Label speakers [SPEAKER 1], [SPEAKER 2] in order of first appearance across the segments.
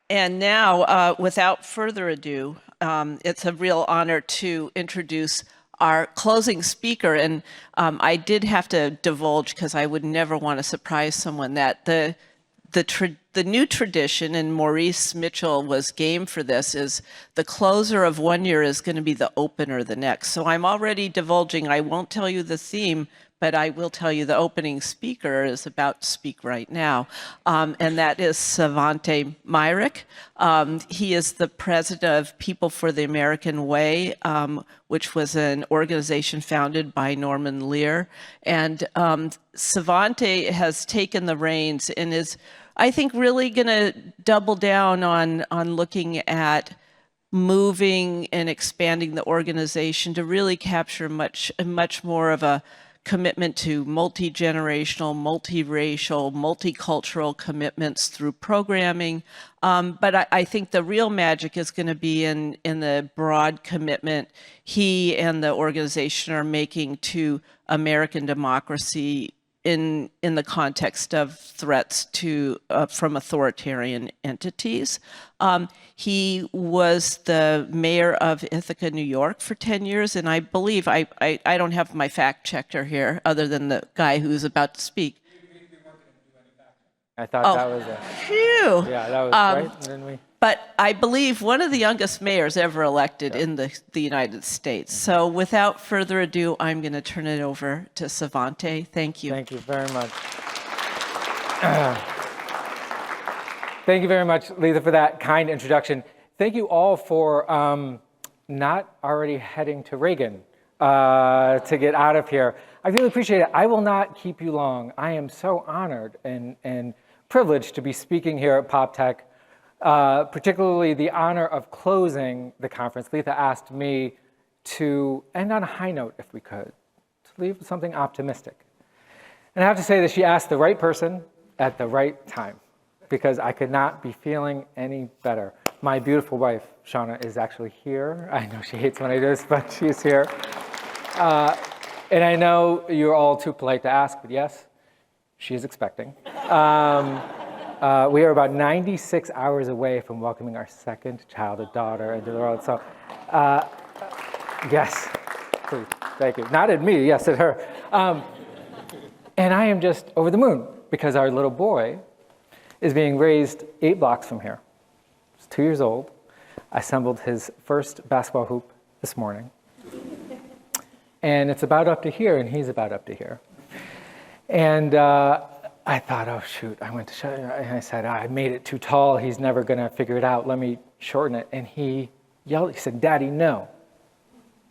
[SPEAKER 1] And now, without further ado, it's a real honor to introduce our closing speaker. And I did have to divulge, because I would never want to surprise someone, that the new tradition, and Maurice Mitchell was game for this, is the closer of one year is going to be the opener the next. So I'm already divulging. I won't tell you the theme, but I will tell you the opening speaker is about to speak right now, and that is Svante Myrick. He is the president of People for the American Way, which was an organization founded by Norman Lear. And Svante has taken the reins and is, I think, really going to double down on looking at moving and expanding the organization to really capture much more of a commitment to multi-generational, multiracial, multicultural commitments through programming. But I think the real magic is going to be in the broad commitment he and the organization are making to American democracy in the context of threats to from authoritarian entities. He was the mayor of Ithaca, New York for 10 years, and I believe, I don't have my fact checker here other than the guy who's about to speak.
[SPEAKER 2] I thought that was a...
[SPEAKER 1] Phew.
[SPEAKER 2] Yeah, that was right, didn't we?
[SPEAKER 1] But I believe one of the youngest mayors ever elected in the United States. So without further ado, I'm going to turn it over to Svante. Thank you.
[SPEAKER 2] Thank you very much. Thank you very much, Lisa, for that kind introduction. Thank you all for not already heading to Reagan to get out of here. I really appreciate it. I will not keep you long. I am so honored and privileged to be speaking here at PopTech. Particularly the honor of closing the conference. Letha asked me to end on a high note, if we could, to leave with something optimistic. And I have to say that she asked the right person at the right time, because I could not be feeling any better. My beautiful wife, Shauna, is actually here. I know she hates when I do this, but she's here. And I know you're all too polite to ask, but yes, she is expecting. We are about 96 hours away from welcoming our second child, a daughter, into the world. So, yes, please, thank you. Not at me, yes, at her. And I am just over the moon because our little boy is being raised 8 blocks from here. He's 2 years old. I assembled his first basketball hoop this morning. And it's about up to here, and he's about up to here. And I thought, oh, shoot, I went to show you. And I said, I made it too tall. He's never going to figure it out. Let me shorten it. And he yelled, he said, Daddy, no.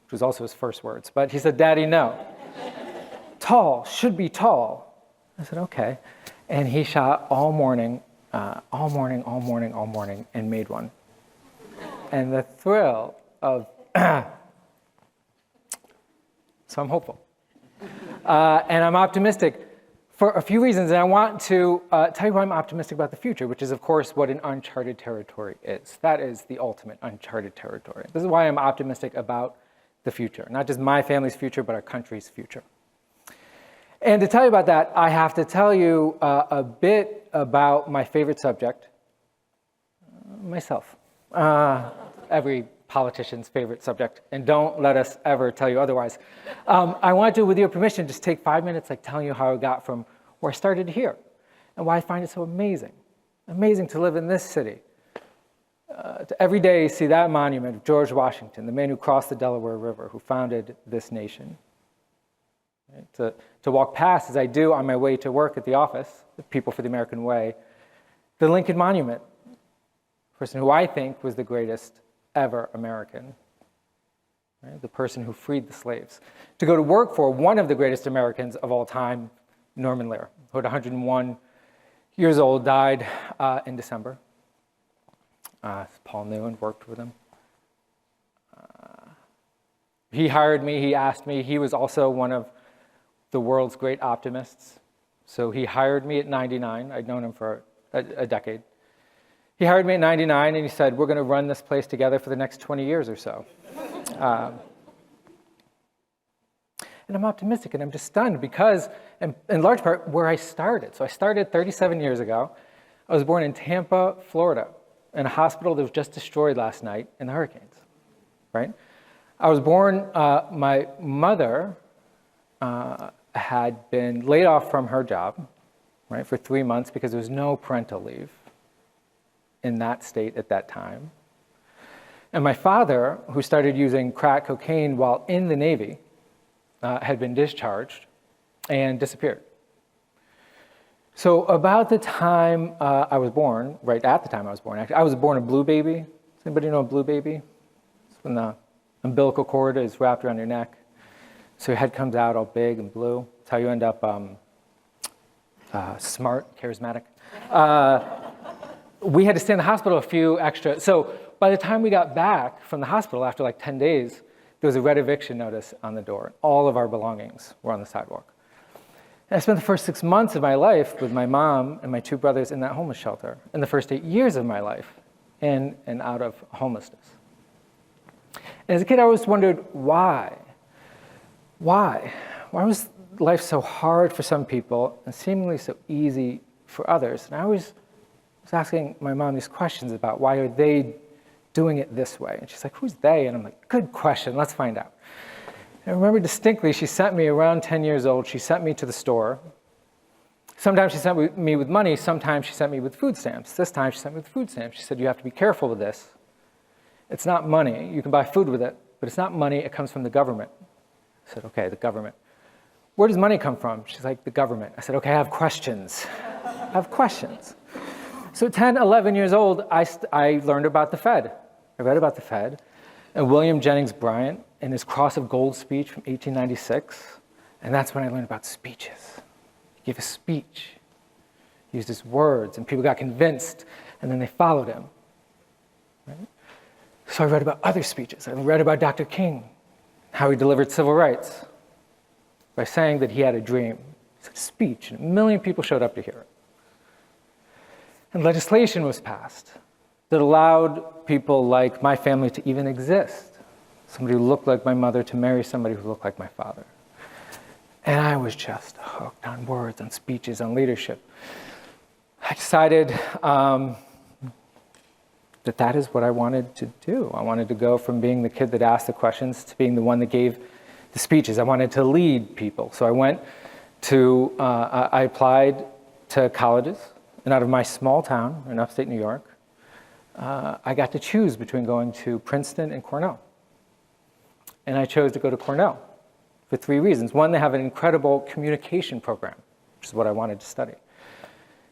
[SPEAKER 2] Which was also his first words. But he said, Daddy, no. Tall, should be tall. I said, okay. And he shot all morning, and made one. And the thrill of, so I'm hopeful. And I'm optimistic. For a few reasons, and I want to tell you why I'm optimistic about the future, which is, of course, what an uncharted territory is. That is the ultimate uncharted territory. This is why I'm optimistic about the future, not just my family's future, but our country's future. And to tell you about that, I have to tell you a bit about my favorite subject, myself. Every politician's favorite subject, and don't let us ever tell you otherwise. I want to, with your permission, just take 5 minutes telling you how I got from where I started here and why I find it so amazing to live in this city, to every day see that monument of George Washington, the man who crossed the Delaware River, who founded this nation. Right? To walk past, as I do on my way to work at the office, the People for the American Way, the Lincoln Monument, a person who I think was the greatest ever American, right? The person who freed the slaves. To go to work for one of the greatest Americans of all time, Norman Lear, who at 101 years old died in December. Paul knew and worked with him. He hired me, he asked me. He was also one of the world's great optimists. So he hired me at 99. I'd known him for a decade. He hired me at 99, and he said, we're going to run this place together for the next 20 years or so. And I'm optimistic, and I'm just stunned because, in large part, where I started. So I started 37 years ago. I was born in Tampa, Florida. in a hospital that was just destroyed last night in the hurricanes, right? I was born, my mother had been laid off from her job, right, for 3 months because there was no parental leave in that state at that time. And my father, who started using crack cocaine while in the Navy, had been discharged and disappeared. So about the time I was born, right at the time I was born, actually, I was born a blue baby. Does anybody know a blue baby? It's when the umbilical cord is wrapped around your neck. So your head comes out all big and blue. That's how you end up smart, charismatic. We had to stay in the hospital a few extra. So by the time we got back from the hospital after like 10 days, there was a red eviction notice on the door. All of our belongings were on the sidewalk. And I spent the first 6 months of my life with my mom and my 2 brothers in that homeless shelter, and the first 8 years of my life in and out of homelessness. And as a kid, I always wondered why? Why? Why was life so hard for some people and seemingly so easy for others? And I always was asking my mom these questions about why are they doing it this way? And she's like, who's they? And I'm like, good question, let's find out. And I remember distinctly, she sent me around 10 years old, she sent me to the store. Sometimes she sent me with money, sometimes she sent me with food stamps. This time she sent me with food stamps. She said, you have to be careful with this. It's not money, you can buy food with it, but it's not money, it comes from the government. I said, okay, the government. Where does money come from? She's like, the government. I said, okay, I have questions. I have questions. So 10, 11 years old, I learned about the Fed. I read about the Fed and William Jennings Bryan and his Cross of Gold speech from 1896. And that's when I learned about speeches. He gave a speech, he used his words, and people got convinced, and then they followed him. Right? So I read about other speeches. I read about Dr. King, how he delivered civil rights by saying that he had a dream. It's a speech, and 1 million people showed up to hear it. And legislation was passed that allowed people like my family to even exist. Somebody who looked like my mother to marry somebody who looked like my father. And I was just hooked on words, on speeches, on leadership. I decided that is what I wanted to do. I wanted to go from being the kid that asked the questions to being the one that gave the speeches. I wanted to lead people. So I went to, I applied to colleges. And out of my small town in upstate New York, I got to choose between going to Princeton and Cornell. And I chose to go to Cornell for 3 reasons. One, they have an incredible communication program, which is what I wanted to study.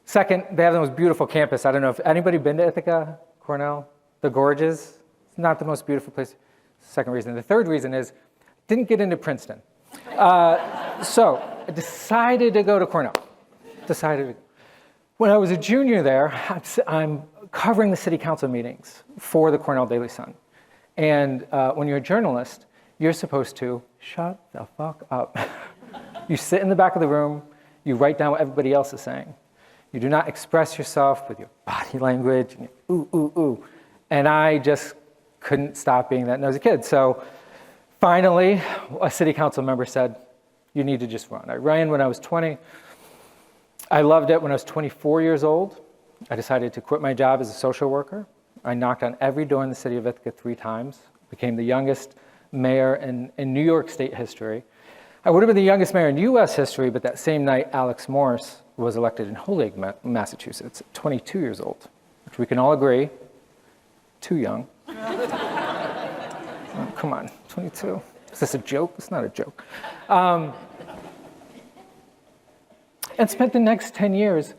[SPEAKER 2] Second, they have the most beautiful campus. I don't know if anybody been to Ithaca, Cornell, the Gorges. It's not the most beautiful place. Second reason. The third reason is, didn't get into Princeton. So I decided to go to Cornell. When I was a junior there, I'm covering the city council meetings for the Cornell Daily Sun. And when you're a journalist, you're supposed to shut the fuck up. You sit in the back of the room, you write down what everybody else is saying. You do not express yourself with your body language, and ooh, ooh, ooh. And I just couldn't stop being that nosy kid. So finally, a city council member said, you need to just run. I ran when I was 20. I loved it. When I was 24 years old, I decided to quit my job as a social worker. I knocked on every door in the city of Ithaca 3 times, became the youngest mayor in New York State history. I would have been the youngest mayor in US history, but that same night, Alex Morris was elected in Holyoke, Massachusetts, at 22 years old, which we can all agree, too young. Oh, come on, 22. Is this a joke? It's not a joke. And spent the next 10 years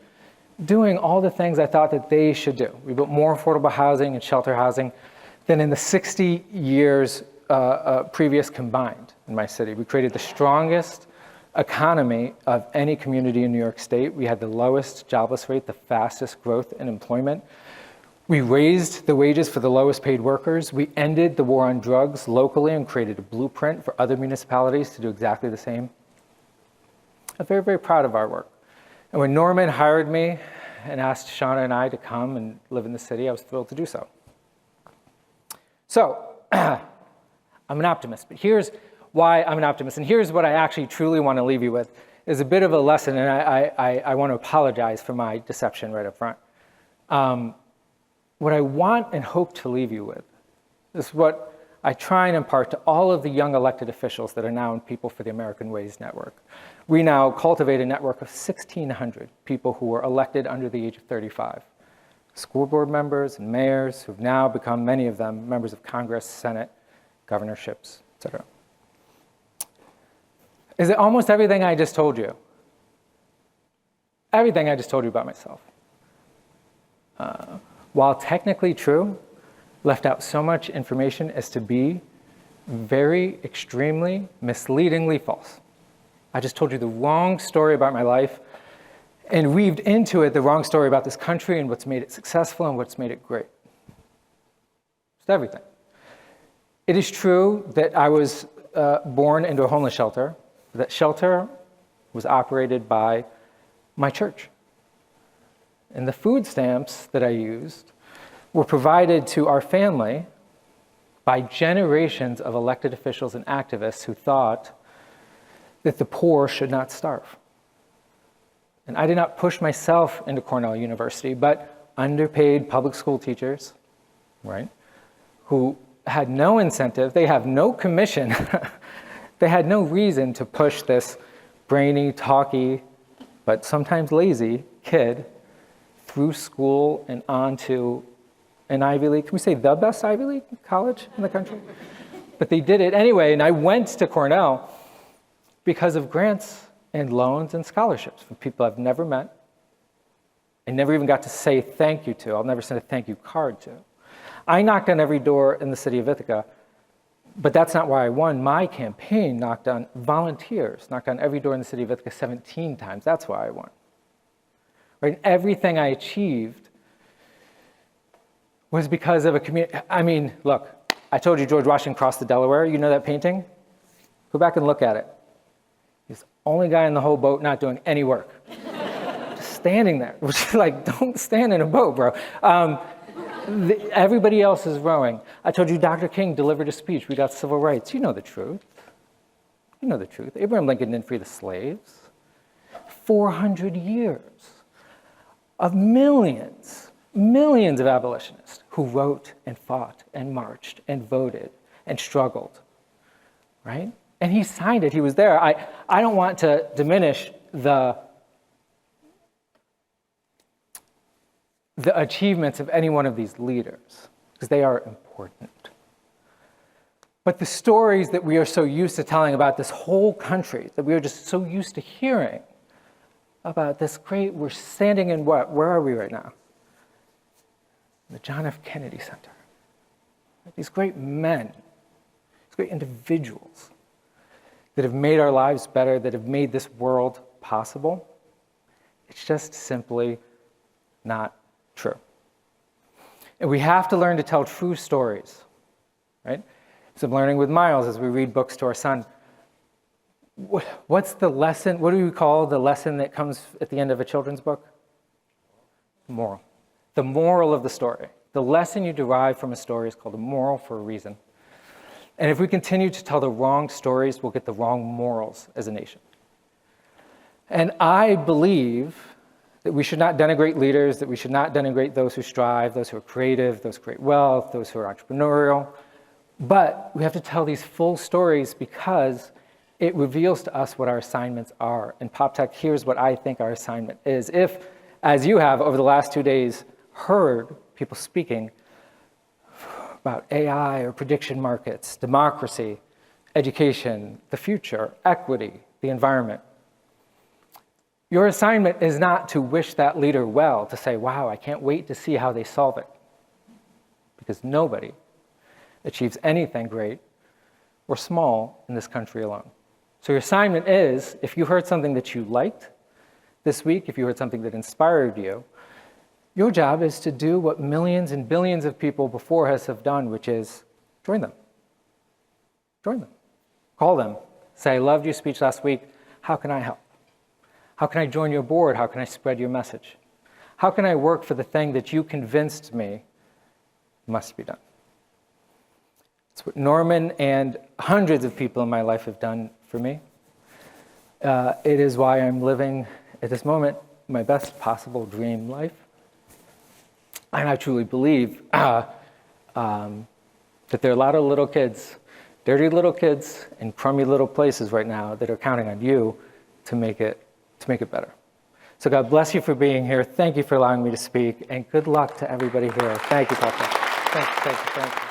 [SPEAKER 2] doing all the things I thought that they should do. We built more affordable housing and shelter housing than in the 60 years previous combined in my city. We created the strongest economy of any community in New York State. We had the lowest jobless rate, the fastest growth in employment. We raised the wages for the lowest paid workers. We ended the war on drugs locally and created a blueprint for other municipalities to do exactly the same. I'm very, very proud of our work. And when Norman hired me and asked Shauna and I to come and live in the city, I was thrilled to do so. So, I'm an optimist, but here's why I'm an optimist. And here's what I actually truly want to leave you with, is a bit of a lesson, and I want to apologize for my deception right up front. what I want and hope to leave you with is what I try and impart to all of the young elected officials that are now in People for the American Ways network. We now cultivate a network of 1,600 people who were elected under the age of 35. School board members and mayors who've now become, many of them, members of Congress, Senate, governorships, etc. Is it almost everything I just told you? Everything I just told you about myself. While technically true, left out so much information as to be very extremely misleadingly false. I just told you the wrong story about my life and weaved into it the wrong story about this country and what's made it successful and what's made it great. Just everything. It is true that I was born into a homeless shelter. That shelter was operated by my church. And the food stamps that I used were provided to our family by generations of elected officials and activists who thought that the poor should not starve. And I did not push myself into Cornell University, but underpaid public school teachers, right, who had no incentive, they have no commission, they had no reason to push this brainy, talky, but sometimes lazy kid through school and onto an Ivy League, can we say the best Ivy League college in the country? But they did it anyway, and I went to Cornell because of grants and loans and scholarships from people I've never met. I never even got to say thank you to. I'll never send a thank you card to. I knocked on every door in the city of Ithaca, but that's not why I won. My campaign knocked on volunteers, knocked on every door in the city of Ithaca 17 times. That's why I won. Right? Everything I achieved was because of a community. I mean, look, I told you George Washington crossed the Delaware. You know that painting? Go back and look at it. He's the only guy in the whole boat not doing any work. Just standing there, which is like, don't stand in a boat, bro. Everybody else is rowing. I told you Dr. King delivered a speech. We got civil rights. You know the truth. You know the truth. Abraham Lincoln didn't free the slaves. 400 years of millions of abolitionists who wrote and fought and marched and voted and struggled, right? And he signed it. He was there. I don't want to diminish the achievements of any one of these leaders, because they are important. But the stories that we are so used to telling about this whole country, that we are just so used to hearing about this great, we're standing in what? Where are we right now? The John F. Kennedy Center. These great men, these great individuals that have made our lives better, that have made this world possible. It's just simply not true. And we have to learn to tell true stories, right? So I'm learning with Miles as we read books to our son. What's the lesson? What do we call the lesson that comes at the end of a children's book? Moral. The moral of the story. The lesson you derive from a story is called a moral for a reason. And if we continue to tell the wrong stories, we'll get the wrong morals as a nation. And I believe that we should not denigrate leaders, that we should not denigrate those who strive, those who are creative, those who create wealth, those who are entrepreneurial. But we have to tell these full stories because it reveals to us what our assignments are. And PopTech, here's what I think our assignment is. If, as you have over the last 2 days, heard people speaking about AI or prediction markets, democracy, education, the future, equity, the environment, your assignment is not to wish that leader well, to say, wow, I can't wait to see how they solve it. Because nobody achieves anything great or small in this country alone. So your assignment is, if you heard something that you liked this week, if you heard something that inspired you, your job is to do what millions and billions of people before us have done, which is join them. Join them. Call them. Say, I loved your speech last week. How can I help? How can I join your board? How can I spread your message? How can I work for the thing that you convinced me must be done? It's what Norman and hundreds of people in my life have done for me. It is why I'm living, at this moment, my best possible dream life. And I truly believe that there are a lot of little kids, dirty little kids in crummy little places right now that are counting on you to make it better. So God bless you for being here. Thank you for allowing me to speak, and good luck to everybody here. Thank you, Papa. Thank you.